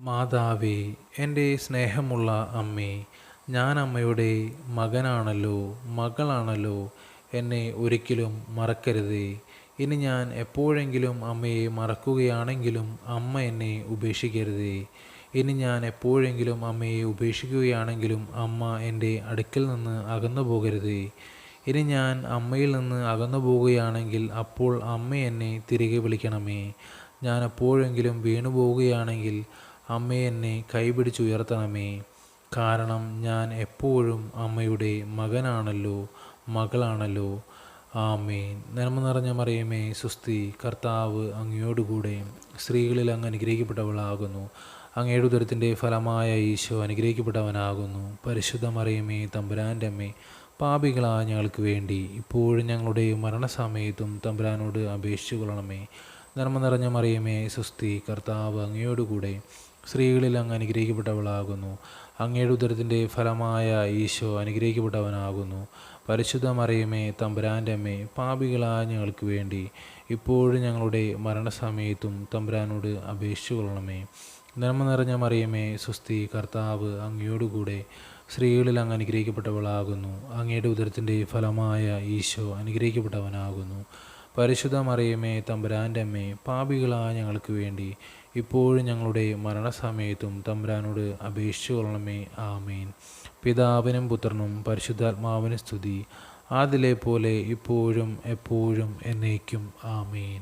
മാതാവേ, എൻ്റെ സ്നേഹമുള്ള അമ്മേ, ഞാൻ അമ്മയുടെ മകനാണല്ലോ, മകളാണല്ലോ. എന്നെ ഒരിക്കലും മറക്കരുതേ. ഇനി ഞാൻ എപ്പോഴെങ്കിലും അമ്മയെ മറക്കുകയാണെങ്കിലും അമ്മ എന്നെ ഉപേക്ഷിക്കരുതേ. ഇനി ഞാൻ എപ്പോഴെങ്കിലും അമ്മയെ ഉപേക്ഷിക്കുകയാണെങ്കിലും അമ്മ എൻ്റെ അടുക്കൽ നിന്ന് അകന്നു പോകരുതേ. ഇനി ഞാൻ അമ്മയിൽ നിന്ന് അകന്നു പോവുകയാണെങ്കിൽ അപ്പോൾ അമ്മ എന്നെ തിരികെ വിളിക്കണമേ. ഞാൻ എപ്പോഴെങ്കിലും വീണു പോവുകയാണെങ്കിൽ അമ്മ എന്നെ കൈപിടിച്ചുയർത്തണമേ. കാരണം ഞാൻ എപ്പോഴും അമ്മയുടെ മകനാണല്ലോ, മകളാണല്ലോ. ആമേൻ. നന്മ നിറഞ്ഞ മറിയമേ സുസ്തി, കർത്താവ് അങ്ങയോടുകൂടെ സ്ത്രീകളിൽ അങ്ങ് അനുഗ്രഹിക്കപ്പെട്ടവളാകുന്നു. അങ്ങയുടെ ഉദരത്തിൻ്റെ ഫലമായ ഈശോ അനുഗ്രഹിക്കപ്പെട്ടവനാകുന്നു. പരിശുദ്ധ മറിയമേ തമ്പുരാൻ്റെ അമ്മേ, പാപികളായ ഞങ്ങൾക്ക് വേണ്ടി ഇപ്പോഴും ഞങ്ങളുടെ മരണസമയത്തും തമ്പുരാനോട് അപേക്ഷിച്ചു കൊള്ളണമേ. നന്മ നിറഞ്ഞ മറിയമേ സുസ്തി, കർത്താവ് അങ്ങയോടുകൂടെ സ്ത്രീകളിൽ അങ്ങ് അനുഗ്രഹിക്കപ്പെട്ടവളാകുന്നു. അങ്ങയുടെ ഉദരത്തിൻ്റെ ഫലമായ ഈശോ അനുഗ്രഹിക്കപ്പെട്ടവനാകുന്നു. പരിശുദ്ധ മറിയമേ തമ്പുരാൻ്റെ അമ്മേ, പാപികളായ ഞങ്ങൾക്ക് വേണ്ടി ഇപ്പോഴും ഞങ്ങളുടെ മരണസമയത്തും തമ്പുരാനോട് അപേക്ഷിച്ചു കൊള്ളണമേ. നന്മ നിറഞ്ഞ മറിയമേ സുസ്തി, കർത്താവ് അങ്ങയോടുകൂടെ സ്ത്രീകളിൽ അങ്ങ് അനുഗ്രഹിക്കപ്പെട്ടവളാകുന്നു. അങ്ങയുടെ ഉദരത്തിൻ്റെ ഫലമായ ഈശോ അനുഗ്രഹിക്കപ്പെട്ടവനാകുന്നു. പരിശുദ്ധ മറിയമേ തമ്പുരാൻ്റെ അമ്മേ, പാപികളായ ഞങ്ങൾക്ക് വേണ്ടി ഇപ്പോഴും ഞങ്ങളുടെ മരണസമയത്തും തമ്പുരാനോട് അപേക്ഷിച്ചു കൊള്ളണമേ. ആമേൻ. പിതാവിനും പുത്രനും പരിശുദ്ധാത്മാവിനും സ്തുതി, ആദിലെ പോലെ ഇപ്പോഴും എപ്പോഴും എന്നേക്കും. ആമേൻ.